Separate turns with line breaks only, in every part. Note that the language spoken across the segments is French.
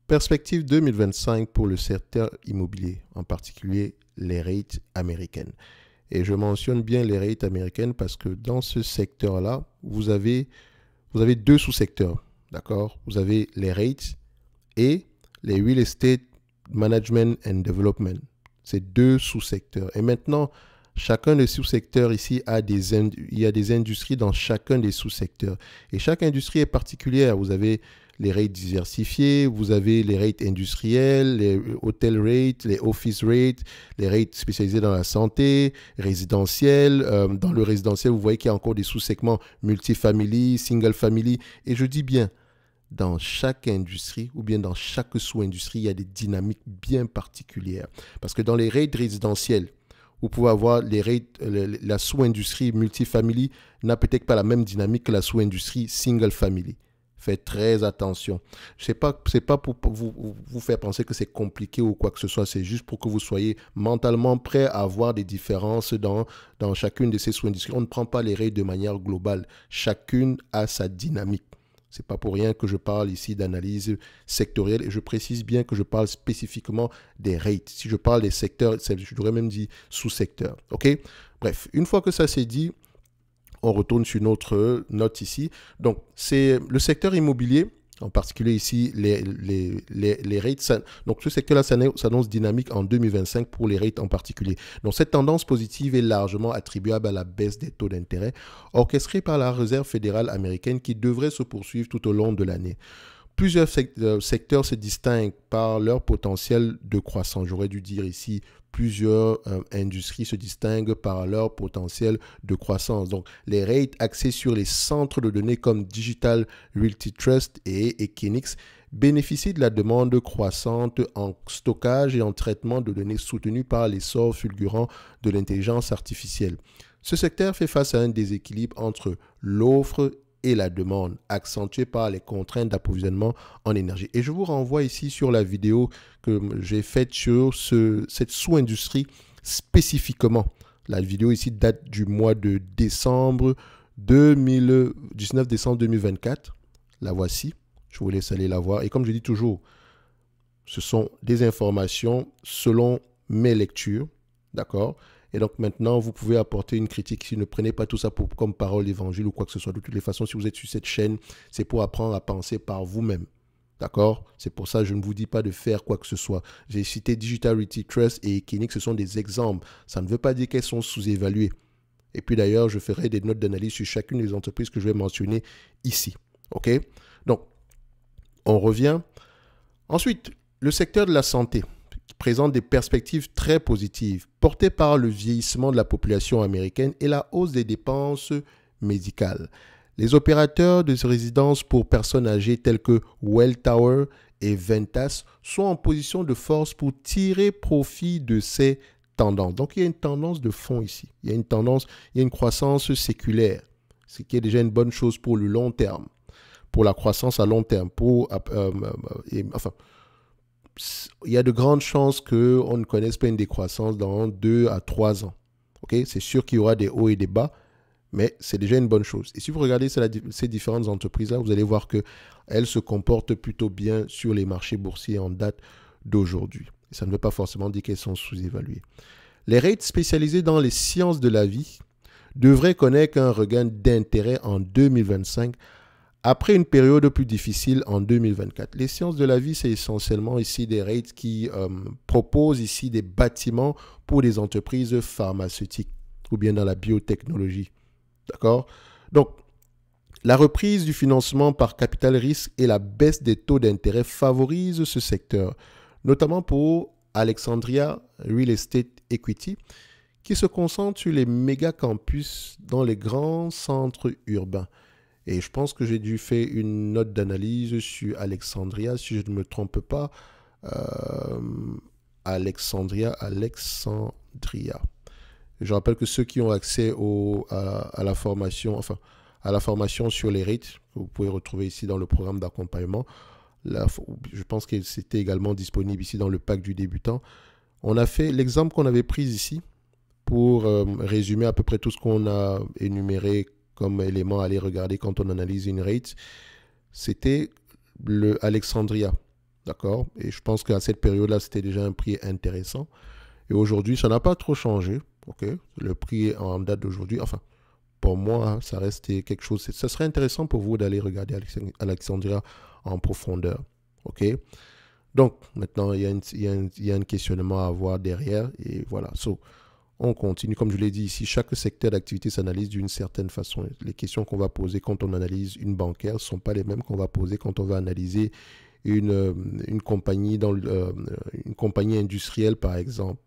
Perspective 2025 pour le secteur immobilier, en particulier les rates américaines. Et je mentionne bien les rates américaines parce que dans ce secteur-là, vous avez deux sous-secteurs. D'accord? Vous avez les rates et les real estate management and development. C'est deux sous-secteurs. Et maintenant, chacun des sous-secteurs ici il y a des industries dans chacun des sous-secteurs. Et chaque industrie est particulière. Vous avez les rates diversifiés, vous avez les rates industriels, les hotel rates, les office rates, les rates spécialisés dans la santé, résidentiel. Dans le résidentiel, vous voyez qu'il y a encore des sous-segments multifamily, single family. Et je dis bien, dans chaque industrie ou bien dans chaque sous-industrie, il y a des dynamiques bien particulières. Parce que dans les rates résidentiels, vous pouvez avoir la sous-industrie multifamily n'a peut-être pas la même dynamique que la sous-industrie single family. Faites très attention. C'est pas pour vous faire penser que c'est compliqué ou quoi que ce soit. C'est juste pour que vous soyez mentalement prêts à avoir des différences dans chacune de ces sous-industries. On ne prend pas les rates de manière globale. Chacune a sa dynamique. C'est pas pour rien que je parle ici d'analyse sectorielle et je précise bien que je parle spécifiquement des rates. Si je parle des secteurs, je devrais même dire sous-secteurs. OK? Bref, une fois que ça c'est dit, on retourne sur notre note ici. Donc, c'est le secteur immobilier, en particulier ici, les rates. Donc, ce secteur-là s'annonce dynamique en 2025 pour les rates en particulier. Donc, cette tendance positive est largement attribuable à la baisse des taux d'intérêt orchestrée par la Réserve fédérale américaine qui devrait se poursuivre tout au long de l'année. Plusieurs secteurs se distinguent par leur potentiel de croissance. J'aurais dû dire ici, plusieurs industries se distinguent par leur potentiel de croissance. Donc, les rates axés sur les centres de données comme Digital Realty Trust et Equinix bénéficient de la demande croissante en stockage et en traitement de données soutenue par l'essor fulgurant de l'intelligence artificielle. Ce secteur fait face à un déséquilibre entre l'offre et la demande, accentuée par les contraintes d'approvisionnement en énergie. Et je vous renvoie ici sur la vidéo que j'ai faite sur cette sous-industrie spécifiquement. La vidéo ici date du mois de décembre 19 décembre 2024. La voici. Je vous laisse aller la voir. Et comme je dis toujours, ce sont des informations selon mes lectures. D'accord? Et donc maintenant, vous pouvez apporter une critique. Si ne prenez pas tout ça comme parole d'évangile ou quoi que ce soit. De toutes les façons, si vous êtes sur cette chaîne, c'est pour apprendre à penser par vous-même. D'accord? C'est pour ça que je ne vous dis pas de faire quoi que ce soit. J'ai cité Digital Realty Trust et Equinix, ce sont des exemples. Ça ne veut pas dire qu'elles sont sous-évaluées. Et puis d'ailleurs, je ferai des notes d'analyse sur chacune des entreprises que je vais mentionner ici. OK? Donc, on revient. Ensuite, le secteur de la santé présente des perspectives très positives, portées par le vieillissement de la population américaine et la hausse des dépenses médicales. Les opérateurs de résidences pour personnes âgées tels que Welltower et Ventas sont en position de force pour tirer profit de ces tendances. Donc, il y a une tendance de fond ici. Il y a une croissance séculaire, ce qui est déjà une bonne chose pour le long terme, pour la croissance à long terme, il y a de grandes chances qu'on ne connaisse pas une décroissance dans 2 à 3 ans. Okay? C'est sûr qu'il y aura des hauts et des bas, mais c'est déjà une bonne chose. Et si vous regardez ces différentes entreprises-là, vous allez voir qu'elles se comportent plutôt bien sur les marchés boursiers en date d'aujourd'hui. Et ça ne veut pas forcément dire qu'elles sont sous-évaluées. Les rates spécialisés dans les sciences de la vie devraient connaître un regain d'intérêt en 2025 après une période plus difficile en 2024. Les sciences de la vie, c'est essentiellement ici des rates qui proposent ici des bâtiments pour des entreprises pharmaceutiques ou bien dans la biotechnologie. D'accord? Donc, la reprise du financement par capital risque et la baisse des taux d'intérêt favorisent ce secteur, notamment pour Alexandria Real Estate Equity, qui se concentre sur les méga campus dans les grands centres urbains. Et je pense que j'ai dû faire une note d'analyse sur Alexandria, si je ne me trompe pas. Alexandria. Je rappelle que ceux qui ont accès à la formation, sur les rates, que vous pouvez retrouver ici dans le programme d'accompagnement, je pense que c'était également disponible ici dans le pack du débutant. On a fait l'exemple qu'on avait pris ici pour résumer à peu près tout ce qu'on a énuméré comme élément à aller regarder quand on analyse une rate. C'était le Alexandria. D'accord? Et je pense qu'à cette période-là, c'était déjà un prix intéressant. Et aujourd'hui, ça n'a pas trop changé. OK? Le prix en date d'aujourd'hui, enfin, pour moi, ça reste quelque chose. Ça serait intéressant pour vous d'aller regarder Alexandria en profondeur. OK? Donc, maintenant, il y a un questionnement à avoir derrière. Et voilà. So, on continue. Comme je l'ai dit ici, chaque secteur d'activité s'analyse d'une certaine façon. Les questions qu'on va poser quand on analyse une bancaire ne sont pas les mêmes qu'on va poser quand on va analyser une compagnie, une compagnie industrielle, par exemple.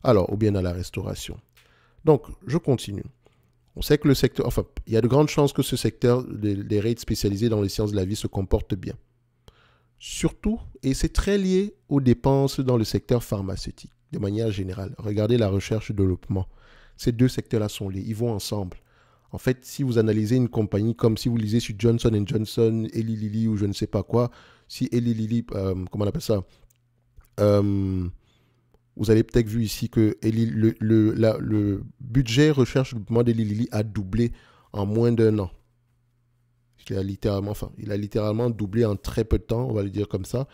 Alors, ou bien dans la restauration. Donc, je continue. On sait que le secteur, enfin, il y a de grandes chances que ce secteur des rates spécialisés dans les sciences de la vie se comporte bien. Surtout, et c'est très lié aux dépenses dans le secteur pharmaceutique, de manière générale. Regardez la recherche et développement. Ces deux secteurs-là sont liés, ils vont ensemble. En fait, si vous analysez une compagnie comme si vous lisez sur Johnson Johnson, Eli Lilly ou je ne sais pas quoi, si Eli Lilly, comment on appelle ça, vous avez peut-être vu ici que le budget recherche et développement d'Eli Lilly a doublé en moins d'un an. Il a littéralement doublé en très peu de temps, on va le dire comme ça.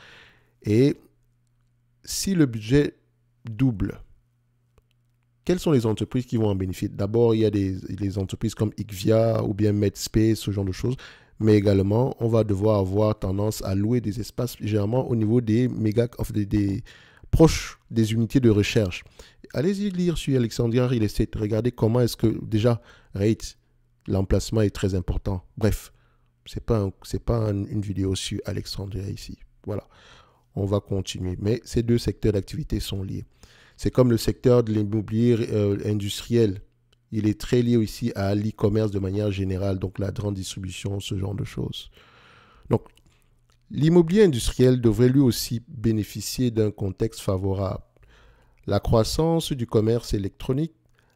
Et si le budget double, quelles sont les entreprises qui vont en bénéficier? D'abord, il y a des entreprises comme IQVIA ou bien Medspace, ce genre de choses. Mais également, on va devoir avoir tendance à louer des espaces, généralement au niveau des proches des unités de recherche. Allez-y lire sur Alexandria Real Estate. Regardez comment est-ce que, déjà, rate, l'emplacement est très important. Bref, c'est pas une vidéo sur Alexandria ici. Voilà, on va continuer. Mais ces deux secteurs d'activité sont liés. C'est comme le secteur de l'immobilier industriel. Il est très lié ici à l'e-commerce de manière générale, donc la grande distribution, ce genre de choses. Donc, l'immobilier industriel devrait lui aussi bénéficier d'un contexte favorable. La croissance du commerce électronique,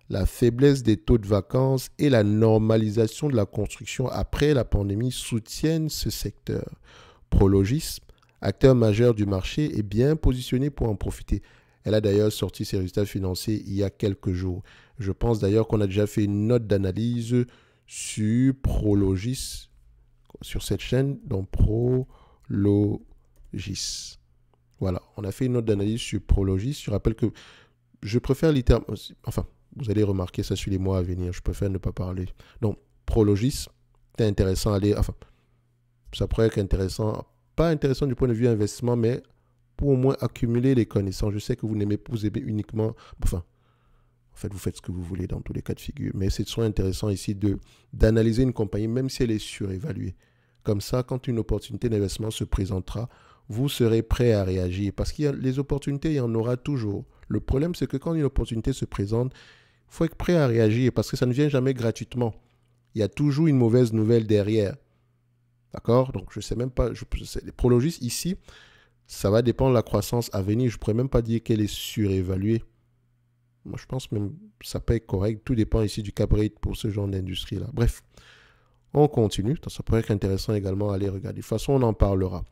la faiblesse des taux de vacances et la normalisation de la construction après la pandémie soutiennent ce secteur. Prologis, acteur majeur du marché, est bien positionné pour en profiter. Elle a d'ailleurs sorti ses résultats financiers il y a quelques jours. Je pense d'ailleurs qu'on a déjà fait une note d'analyse sur Prologis, sur cette chaîne, donc Prologis. Voilà, on a fait une note d'analyse sur Prologis. Je rappelle que je préfère littéralement... Enfin, vous allez remarquer ça sur les mois à venir. Je préfère ne pas parler. Donc, Prologis, c'est intéressant à aller... Enfin, ça pourrait être intéressant. Pas intéressant du point de vue investissement, mais pour au moins accumuler les connaissances. Je sais que vous n'aimez pas, vous aimez uniquement... Enfin, en fait, vous faites ce que vous voulez dans tous les cas de figure. Mais c'est toujours intéressant ici d'analyser une compagnie, même si elle est surévaluée. Comme ça, quand une opportunité d'investissement se présentera, vous serez prêt à réagir. Parce qu'il y a les opportunités, il y en aura toujours. Le problème, c'est que quand une opportunité se présente, il faut être prêt à réagir parce que ça ne vient jamais gratuitement. Il y a toujours une mauvaise nouvelle derrière. D'accord? Donc, je ne sais même pas. Les Prologis, ici, ça va dépendre de la croissance à venir. Je ne pourrais même pas dire qu'elle est surévaluée. Moi, je pense même que ça peut être correct. Tout dépend ici du cap rate pour ce genre d'industrie-là. Bref, on continue. Ça pourrait être intéressant également à aller regarder. De toute façon, on en parlera.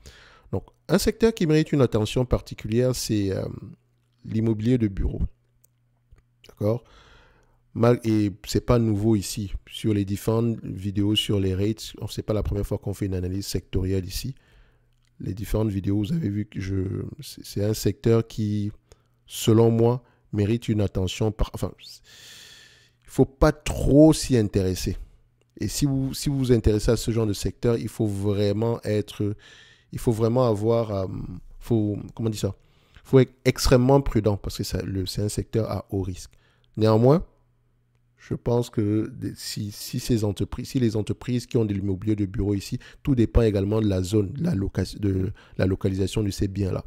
Donc, un secteur qui mérite une attention particulière, c'est l'immobilier de bureau. D'accord? Et ce n'est pas nouveau ici. Sur les différentes vidéos sur les rates, ce n'est pas la première fois qu'on fait une analyse sectorielle ici. Les différentes vidéos, vous avez vu que c'est un secteur qui, selon moi, mérite une attention. Enfin, il ne faut pas trop s'y intéresser. Et si vous vous intéressez à ce genre de secteur, il faut vraiment avoir, comment on dit ça? Il faut être extrêmement prudent parce que c'est un secteur à haut risque. Néanmoins, je pense que si les entreprises qui ont de l'immobilier de bureau ici, tout dépend également de la zone, de la localisation de ces biens-là.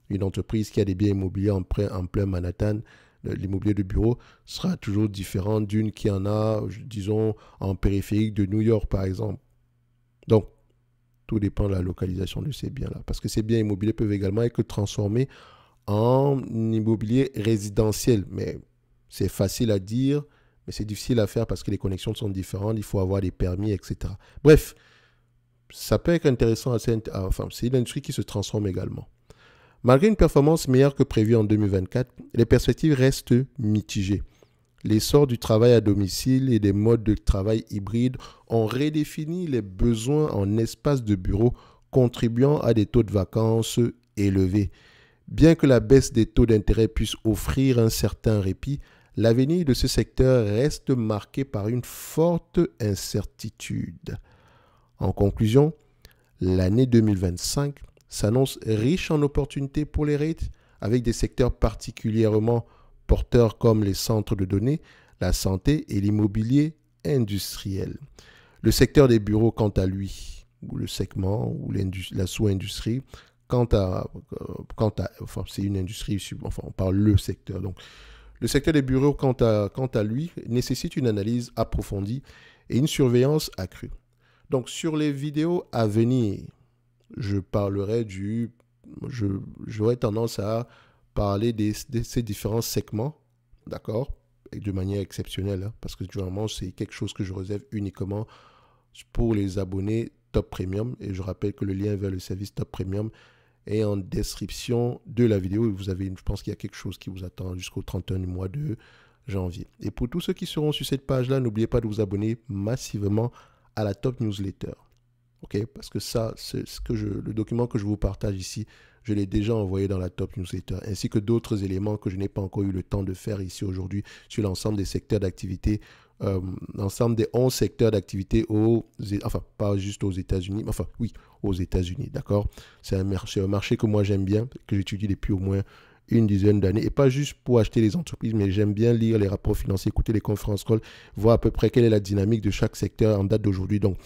Une entreprise qui a des biens immobiliers en plein Manhattan, l'immobilier de bureau sera toujours différent d'une qui en a, disons, en périphérique de New York, par exemple. Donc, tout dépend de la localisation de ces biens-là. Parce que ces biens immobiliers peuvent également être transformés en immobilier résidentiel. Mais c'est facile à dire, mais c'est difficile à faire parce que les connexions sont différentes. Il faut avoir des permis, etc. Bref, ça peut être intéressant. Enfin, c'est une industrie qui se transforme également. Malgré une performance meilleure que prévue en 2024, les perspectives restent mitigées. L'essor du travail à domicile et des modes de travail hybrides ont redéfini les besoins en espace de bureau contribuant à des taux de vacances élevés. Bien que la baisse des taux d'intérêt puisse offrir un certain répit, l'avenir de ce secteur reste marqué par une forte incertitude. En conclusion, l'année 2025 s'annonce riche en opportunités pour les REIT, avec des secteurs particulièrement porteurs comme les centres de données, la santé et l'immobilier industriel. Le secteur des bureaux, quant à lui, ou le segment, ou la sous-industrie, enfin, c'est une industrie, enfin, on parle le secteur. Donc, le secteur des bureaux, quant à lui, nécessite une analyse approfondie et une surveillance accrue. Donc, sur les vidéos à venir, j'aurais tendance à parler de ces différents segments, d'accord, et de manière exceptionnelle, hein, parce que généralement, c'est quelque chose que je réserve uniquement pour les abonnés Top Premium. Et je rappelle que le lien vers le service Top Premium est en description de la vidéo. Vous avez, je pense qu'il y a quelque chose qui vous attend jusqu'au 31 du mois de janvier. Et pour tous ceux qui seront sur cette page-là, n'oubliez pas de vous abonner massivement à la Top Newsletter. Ok, parce que ça, c'est le document que je vous partage ici, je l'ai déjà envoyé dans la Top Newsletter, ainsi que d'autres éléments que je n'ai pas encore eu le temps de faire ici aujourd'hui sur l'ensemble des secteurs d'activité, l'ensemble des 11 secteurs d'activité enfin, pas juste aux États-Unis, enfin, oui, aux États-Unis, d'accord? C'est un marché que moi j'aime bien, que j'étudie depuis au moins une dizaine d'années, et pas juste pour acheter les entreprises, mais j'aime bien lire les rapports financiers, écouter les conférences calls, voir à peu près quelle est la dynamique de chaque secteur en date d'aujourd'hui. Donc,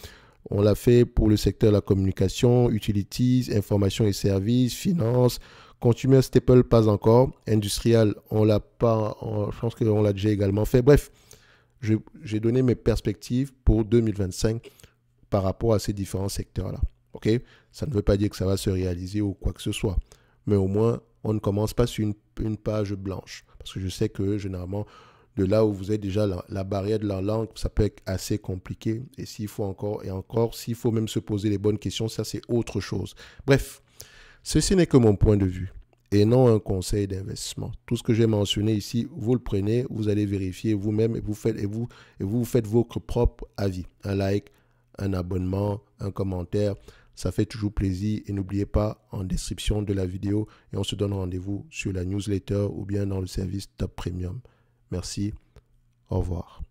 on l'a fait pour le secteur de la communication, utilities, information et services, finance, consumer staple, pas encore, industrial, on l'a pas, je pense qu'on l'a déjà également fait. Bref, j'ai donné mes perspectives pour 2025 par rapport à ces différents secteurs-là. Ok, ça ne veut pas dire que ça va se réaliser ou quoi que ce soit, mais au moins, on ne commence pas sur une page blanche, parce que je sais que généralement, de là où vous êtes déjà, la barrière de la langue, ça peut être assez compliqué. Et s'il faut s'il faut même se poser les bonnes questions, ça c'est autre chose. Bref, ceci n'est que mon point de vue et non un conseil d'investissement. Tout ce que j'ai mentionné ici, vous le prenez, vous allez vérifier vous-même et vous faites votre propre avis. Un like, un abonnement, un commentaire, ça fait toujours plaisir. Et n'oubliez pas, en description de la vidéo, et on se donne rendez-vous sur la newsletter ou bien dans le service Top Premium. Merci. Au revoir.